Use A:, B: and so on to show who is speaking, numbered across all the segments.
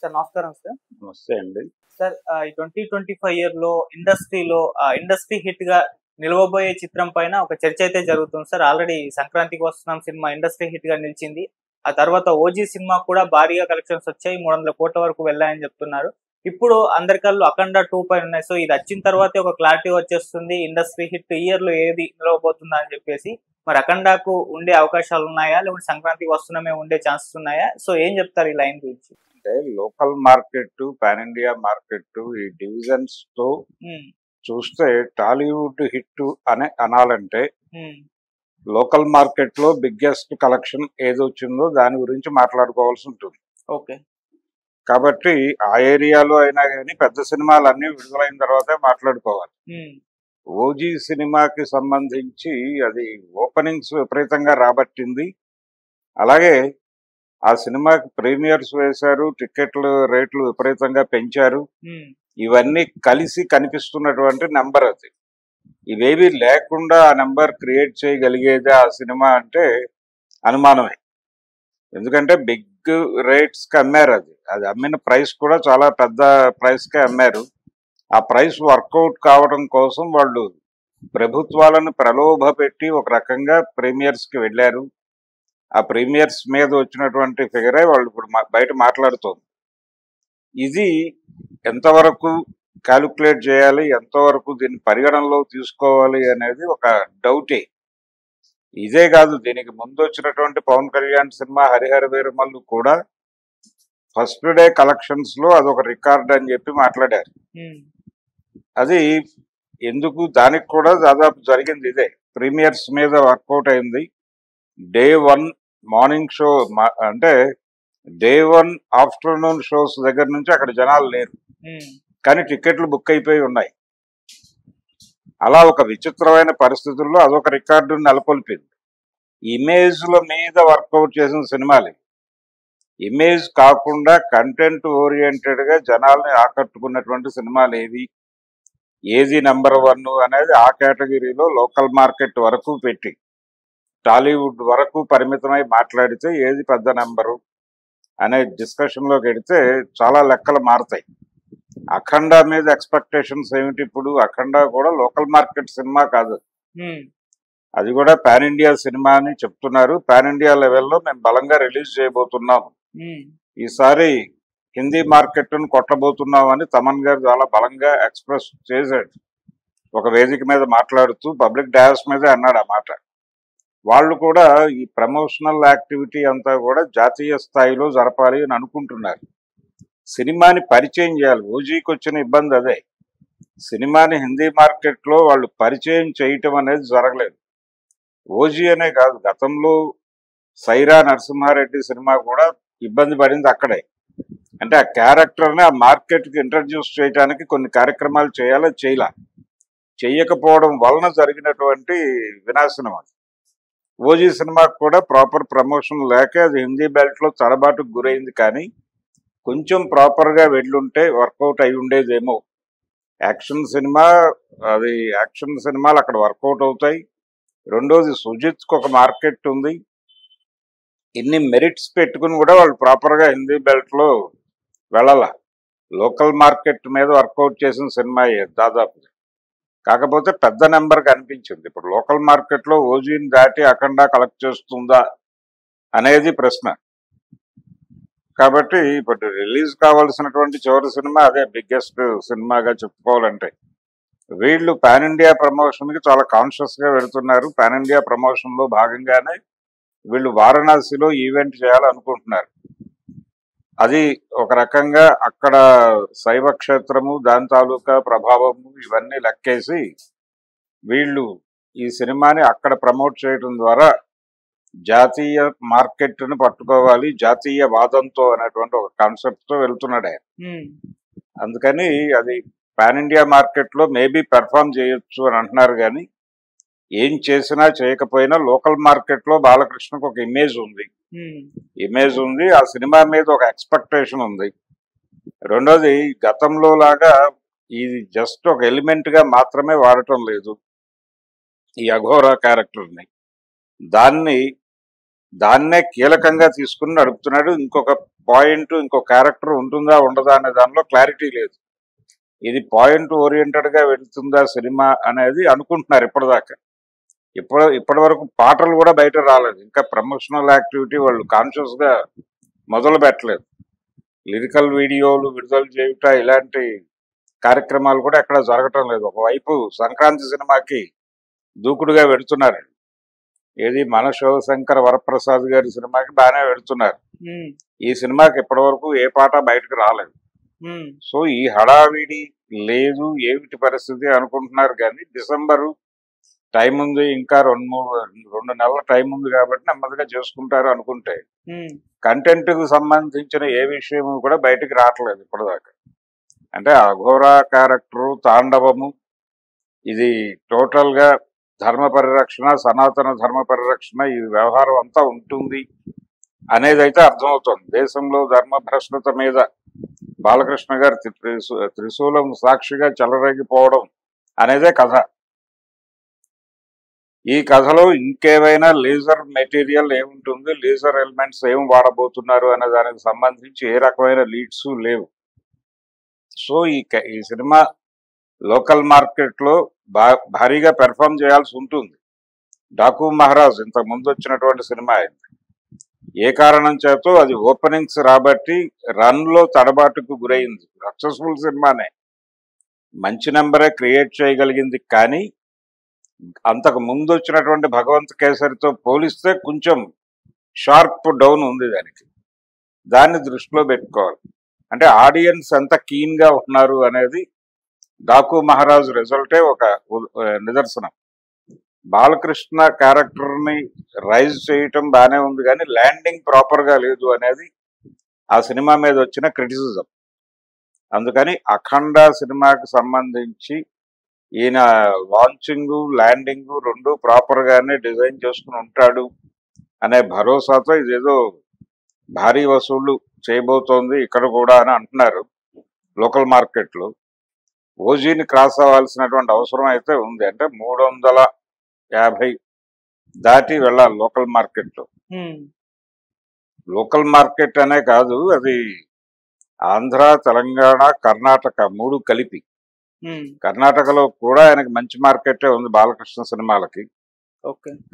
A: Sir నమస్కారం sir.
B: నమస్తే అండి.
A: సార్ ఈ 2025 ఇయర్‌లో ఇండస్ట్రీలో ఇండస్ట్రీ హిట్‌గా నిలవబోయే చిత్రం పైన ఒక చర్చ అయితే జరుగుతుంది సార్. ఆల్రెడీ 'సంక్రాంతికి వస్తున్నాం' సినిమా ఇండస్ట్రీ హిట్‌గా నిలిచింది. ఆ తర్వాత 'ఓజీ' సినిమా కూడా భారీగా కలెక్షన్స్ వచ్చాయి. 300 కోట్ల వరకు వెళ్ళాయని చెప్తున్నారు. ఇప్పుడు అందరి కళ్ళు 'అఖండ 2' పైన ఉన్నాయి. సో ఇది వచ్చిన తర్వాతే ఒక క్లారిటీ వచ్చేస్తుంది. ఇండస్ట్రీ హిట్ ఇయర్‌లో ఏది నిలవబోతుందా అని చెప్పేసి. మరి 'అఖండ'కు ఉండే అవకాశాలు ఉన్నాయా? లేకుంటే 'సంక్రాంతికి వస్తున్నామే' ఉండే ఛాన్సెస్ ఉన్నాయా? సో ఏం చెప్తారు ఈ లైన్ గురించి?
B: అంటే local market, pan India market ఈ డివిజన్స్ తో చూస్తే టాలీవుడ్ హిట్ అనాలంటే లోకల్ మార్కెట్ లో బిగ్గెస్ట్ కలెక్షన్ ఏది వచ్చిందో దాని గురించి మాట్లాడుకోవాల్సి ఉంటుంది.
A: ఓకే.
B: కాబట్టి ఆ ఏరియాలో అయినా కానీ పెద్ద సినిమాలన్నీ విడుదలైన తర్వాతే మాట్లాడుకోవాలి. ఓజీ సినిమాకి సంబంధించి అది ఓపెనింగ్స్ విపరీతంగా రాబట్టింది. అలాగే ఆ సినిమాకి ప్రీమియర్స్ వేశారు, టికెట్లు రేట్లు విపరీతంగా పెంచారు. ఇవన్నీ కలిసి కనిపిస్తున్నటువంటి నెంబర్ అది. ఇవేవి లేకుండా ఆ నెంబర్ క్రియేట్ చేయగలిగేది ఆ సినిమా అంటే అనుమానమే. ఎందుకంటే బిగ్ రేట్స్ కి అమ్మారు. అది అమ్మిన ప్రైస్ కూడా చాలా పెద్ద ప్రైస్ కే అమ్మారు. ఆ ప్రైస్ వర్కౌట్ కావడం కోసం వాళ్ళు ప్రభుత్వాలను ప్రలోభ పెట్టి ఒక రకంగా ప్రీమియర్స్ కి వెళ్ళారు. ఆ ప్రీమియర్స్ మీద వచ్చినటువంటి ఫిగరే వాళ్ళు ఇప్పుడు బయట మాట్లాడుతోంది. ఇది ఎంతవరకు క్యాలిక్యులేట్ చేయాలి, ఎంతవరకు దీన్ని పరిగణనలో తీసుకోవాలి అనేది ఒక డౌటే. ఇదే కాదు, దీనికి ముందు వచ్చినటువంటి పవన్ కళ్యాణ్ సినిమా హరిహర వీరమల్లు కూడా ఫస్ట్ డే కలెక్షన్స్ లో అదొక రికార్డ్ అని చెప్పి మాట్లాడారు. అది ఎందుకు, దానికి కూడా దాదాపు జరిగింది ఇదే. ప్రీమియర్స్ మీద వర్కౌట్ అయింది. డే 1 మార్నింగ్ షో అంటే డే 1 ఆఫ్టర్నూన్ షోస్ దగ్గర నుంచి అక్కడ జనాలు లేరు, కానీ టికెట్లు బుక్ అయిపోయి ఉన్నాయి. అలా ఒక విచిత్రమైన పరిస్థితుల్లో అదొక రికార్డును నెలకొల్పింది. ఇమేజ్ల మీద వర్కౌట్ చేసిన సినిమాలు. ఇమేజ్ కాకుండా కంటెంట్ ఓరియంటెడ్ గా జనాల్ని ఆకట్టుకున్నటువంటి సినిమాలు ఏది నెంబర్ 1 అనేది ఆ కేటగిరీలో లోకల్ మార్కెట్ వరకు పెట్టి టాలీవుడ్ వరకు పరిమితమై మాట్లాడితే ఏది పెద్ద నెంబరు అనే డిస్కషన్ లోకి వెడితే చాలా లెక్కలు మారుతాయి. అఖండ మీద ఎక్స్పెక్టేషన్స్ ఏమిటి? ఇప్పుడు అఖండ కూడా లోకల్ మార్కెట్ సినిమా కాదు, అది కూడా పాన్ ఇండియా సినిమా అని చెప్తున్నారు. పాన్ ఇండియా లెవెల్లో మేము బలంగా రిలీజ్ చేయబోతున్నాం, ఈసారి హిందీ మార్కెట్ ను కొట్టబోతున్నాం అని తమన్ గారు చాలా బలంగా ఎక్స్ప్రెస్ చేశాడు. ఒక వేదిక మీద మాట్లాడుతూ పబ్లిక్ డయాస్ మీదే అన్నాడు ఆ మాట. వాళ్ళు కూడా ఈ ప్రమోషనల్ యాక్టివిటీ అంతా కూడా జాతీయ స్థాయిలో జరపాలి అని అనుకుంటున్నారు. సినిమాని పరిచయం చేయాలి. ఓజీకి వచ్చిన ఇబ్బంది అదే. సినిమాని హిందీ మార్కెట్లో వాళ్ళు పరిచయం చేయటం అనేది జరగలేదు. ఓజీ అనే కాదు, గతంలో సైరా నరసింహారెడ్డి సినిమా కూడా ఇబ్బంది పడింది అక్కడే. అంటే ఆ క్యారెక్టర్ని ఆ మార్కెట్కి ఇంట్రడ్యూస్ చేయడానికి కొన్ని కార్యక్రమాలు చేయకపోవడం వలన జరిగినటువంటి వినాశనం అది. ఓజీ సినిమాకు కూడా ప్రాపర్ ప్రమోషన్ లేక అది హిందీ బెల్ట్ లో తడబాటుకు గురైంది. కానీ కొంచెం ప్రాపర్ గా వెళ్ళుంటే వర్కౌట్ అయి ఉండేదేమో. యాక్షన్ సినిమాలు అక్కడ వర్కౌట్ అవుతాయి. రెండోది, సుజిత్ కు ఒక మార్కెట్ ఉంది. ఇన్ని మెరిట్స్ పెట్టుకుని కూడా వాళ్ళు ప్రాపర్ గా హిందీ బెల్ట్ లో వెళ్ళాల. లోకల్ మార్కెట్ మీద వర్కౌట్ చేసిన సినిమా దాదాపు. కాకపోతే పెద్ద నెంబర్ కనిపించింది. ఇప్పుడు లోకల్ మార్కెట్ లో ఓజీని దాటి అఖండ కలెక్ట్ చేస్తుందా అనేది ప్రశ్న. కాబట్టి ఇప్పుడు రిలీజ్ కావాల్సినటువంటి చివరి సినిమా అదే బిగ్గెస్ట్ సినిమాగా చెప్పుకోవాలంటే. వీళ్ళు పాన్ ఇండియా ప్రమోషన్ కి చాలా కాన్షియస్ గా వెళుతున్నారు. పాన్ ఇండియా ప్రమోషన్ లో భాగంగానే వీళ్ళు వారణాసిలో ఈవెంట్ చేయాలనుకుంటున్నారు. అది ఒక రకంగా అక్కడ శైవ క్షేత్రము, దాని తాలూకా ప్రభావము ఇవన్నీ లెక్కేసి వీళ్ళు ఈ సినిమాని అక్కడ ప్రమోట్ చేయడం ద్వారా జాతీయ మార్కెట్ ను పట్టుకోవాలి, జాతీయ వాదంతో అనేటువంటి ఒక కాన్సెప్ట్ తో వెళ్తున్నాడు ఆయన. అందుకని అది పాన్ ఇండియా మార్కెట్ లో మేబీ పెర్ఫామ్ చేయొచ్చు అని అంటున్నారు. కానీ ఏం చేసినా చేయకపోయినా లోకల్ మార్కెట్ లో బాలకృష్ణకు ఒక ఇమేజ్ ఉంది. ఆ సినిమా మీద ఒక ఎక్స్పెక్టేషన్ ఉంది. రెండోది, గతంలో లాగా ఇది జస్ట్ ఒక ఎలిమెంట్ గా మాత్రమే వాడటం లేదు ఈ అఘోరా క్యారెక్టర్ ని. దాన్ని దాన్నే కీలకంగా తీసుకుని నడుపుతున్నాడు. ఇంకొక పాయింట్, ఇంకో క్యారెక్టర్ ఉంటుందా ఉండదా అనే దానిలో క్లారిటీ లేదు. ఇది పాయింట్ ఓరియంటెడ్ గా వెళుతుందా సినిమా అనేది అనుకుంటున్నారు ఇప్పటిదాకా. ఇప్పటి వరకు పాటలు కూడా బయట రాలేదు. ఇంకా ప్రమోషనల్ యాక్టివిటీ వాళ్ళు కాన్షియస్ గా మొదలు పెట్టలేదు. లిరికల్ వీడియోలు విడుదల చేయుట ఇలాంటి కార్యక్రమాలు కూడా ఎక్కడ జరగటం లేదు. ఒకవైపు సంక్రాంతి సినిమాకి దూకుడుగా వెడుతున్నారు. ఏది మన శివశంకర వరప్రసాద్ గారి సినిమాకి బాగానే వెడుతున్నారు. ఈ సినిమాకి ఇప్పటి వరకు ఏ పాట బయటకు రాలేదు. సో ఈ హడావిడి లేదు, ఏమిటి పరిస్థితి అనుకుంటున్నారు. కానీ డిసెంబరు టైం ఉంది, ఇంకా 2 నెలల టైం ఉంది కాబట్టి నెమ్మదిగా చేసుకుంటారు అనుకుంటే కంటెంట్ కు సంబంధించిన ఏ విషయము కూడా బయటికి రావట్లేదు ఇప్పటిదాకా. అంటే అఘోరా క్యారెక్టరు, తాండవము, ఇది టోటల్ గా ధర్మ పరిరక్షణ, సనాతన ధర్మ పరిరక్షణ ఈ వ్యవహారం అంతా ఉంటుంది అనేది అయితే అర్థమవుతుంది. దేశంలో ధర్మ భ్రష్టత మీద బాలకృష్ణ గారి త్రిశూలం సాక్షిగా చెలరేగిపోవడం అనేదే కథ. ఈ కథలో ఇంకేమైనా లేజర్ మెటీరియల్ ఏముంటుంది, లేజర్ ఎలిమెంట్స్ ఏం వాడబోతున్నారు అనే దానికి సంబంధించి ఏ రకమైన లీడ్స్ లేవు. సో ఈ సినిమా లోకల్ మార్కెట్ లో భారీగా పెర్ఫామ్ చేయాల్సి ఉంటుంది. డాకు మహారాజ్ ఇంతకు ముందు వచ్చినటువంటి సినిమా అయింది. ఏ కారణం చేతో అది ఓపెనింగ్స్ రాబట్టి రన్ లో తడబాటుకు గురైంది. సక్సెస్ఫుల్ సినిమానే, మంచి నెంబరే క్రియేట్ చేయగలిగింది. కానీ అంతకు ముందు వచ్చినటువంటి భగవంత్ కేసరితో పోలిస్తే కొంచెం షార్ప్ డౌన్ ఉంది దానికి. దాన్ని దృష్టిలో పెట్టుకోవాలి. అంటే ఆడియన్స్ ఎంత కీన్ గా ఉన్నారు అనేది డాకు మహారాజ్ రిజల్టే ఒక నిదర్శనం. బాలకృష్ణ క్యారెక్టర్ ని రైజ్ చేయటం బాగానే ఉంది, కానీ ల్యాండింగ్ ప్రాపర్ గా లేదు అనేది ఆ సినిమా మీద వచ్చిన క్రిటిసిజం. అందుకని అఖండ సినిమాకి సంబంధించి ఈయన లాంచింగ్, ల్యాండింగ్ రెండు ప్రాపర్ గానే డిజైన్ చేసుకుని ఉంటాడు అనే భరోసాతో ఇదేదో భారీ వసూళ్లు చేయబోతోంది ఇక్కడ కూడా అని అంటున్నారు లోకల్ మార్కెట్ లో. ఓజీని క్రాస్ అవ్వాల్సినటువంటి అవసరం అయితే ఉంది. అంటే 350 దాటి వెళ్ళాలి లోకల్ మార్కెట్ లో. లోకల్ మార్కెట్ అనే కాదు, అది ఆంధ్ర, తెలంగాణ, కర్ణాటక 3 కలిపి. కర్ణాటకలో కూడా ఆయనకి మంచి మార్కెటే ఉంది బాలకృష్ణ సినిమాలకి.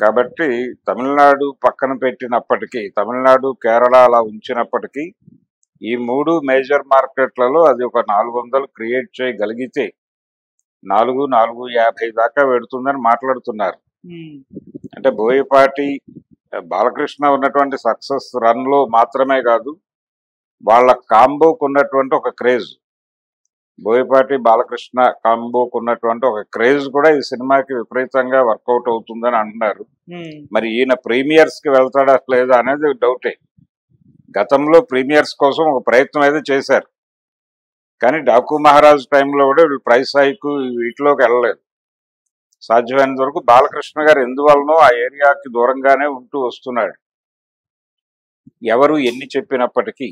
B: కాబట్టి తమిళనాడు పక్కన పెట్టినప్పటికీ, తమిళనాడు, కేరళ అలా ఉంచినప్పటికీ ఈ 3 మేజర్ మార్కెట్లలో అది ఒక 400 క్రియేట్ చేయగలిగితే 450 దాకా పెడుతుందని మాట్లాడుతున్నారు. అంటే బోయపాటి బాలకృష్ణ ఉన్నటువంటి సక్సెస్ రన్ లో మాత్రమే కాదు, వాళ్ళ కాంబోకు ఉన్నటువంటి ఒక క్రేజ్, బోయపాటి బాలకృష్ణ కాంబోకు ఉన్నటువంటి ఒక క్రేజ్ కూడా ఈ సినిమాకి విపరీతంగా వర్కౌట్ అవుతుందని అంటున్నారు. మరి ఈయన ప్రీమియర్స్ కి వెళ్తాడా లేదా అనేది డౌటే. గతంలో ప్రీమియర్స్ కోసం ఒక ప్రయత్నం అయితే చేశారు, కానీ డాకు మహారాజ్ టైంలో కూడా వీళ్ళు ప్రైస్ హైక్ వీటిలోకి వెళ్ళలేదు. సాధ్యమైనంత వరకు బాలకృష్ణ గారు ఎందువలనో ఆ ఏరియాకి దూరంగానే ఉంటూ వస్తున్నాడు. ఎవరు ఎన్ని చెప్పినప్పటికీ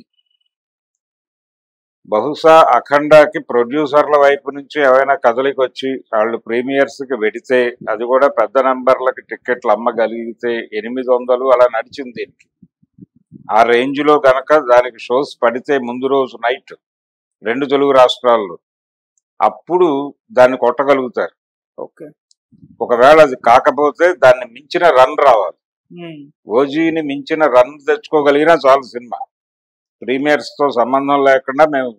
B: బహుశా అఖండాకి ప్రొడ్యూసర్ల వైపు నుంచి ఏమైనా కదలికి వచ్చి వాళ్ళు ప్రీమియర్స్ కి వెడితే, అది కూడా పెద్ద నంబర్లకి టికెట్లు అమ్మగలిగితే 800 అలా నడిచింది దీనికి. ఆ రేంజ్ లో గనక దానికి షోస్ పడితే ముందు రోజు నైట్ 2 తెలుగు రాష్ట్రాల్లో, అప్పుడు దాన్ని కొట్టగలుగుతారు. ఒకవేళ అది కాకపోతే దాన్ని మించిన రన్ రావాలి. ఓజీని మించిన రన్ తెచ్చుకోగలిగినా చాలు సినిమా. ప్రీమియర్స్ తో సంబంధం లేకుండా మేము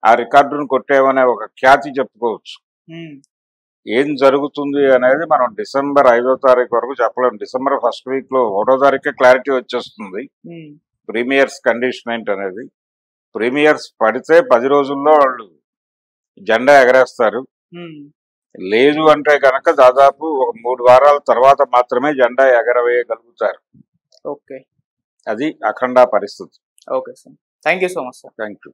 B: ఆ రికార్డును కొట్టేమనే ఒక ఖ్యాతి చెప్పుకోవచ్చు. ఏం జరుగుతుంది అనేది మనం డిసెంబర్ 5వ తారీఖు వరకు చెప్పలేము. డిసెంబర్ ఫస్ట్ వీక్ లో 1వ తారీఖే క్లారిటీ వచ్చేస్తుంది ప్రీమియర్స్ కండిషన్ ఏంటి అనేది. ప్రీమియర్స్ పడితే 10 రోజుల్లో వాళ్ళు జెండా ఎగరేస్తారు. లేదు అంటే కనుక దాదాపు ఒక 3 వారాల తర్వాత మాత్రమే జెండా ఎగరవేయగలుగుతారు. అది అఖండ పరిస్థితి.
A: Okay sir, thank you so much sir.
B: Thank you.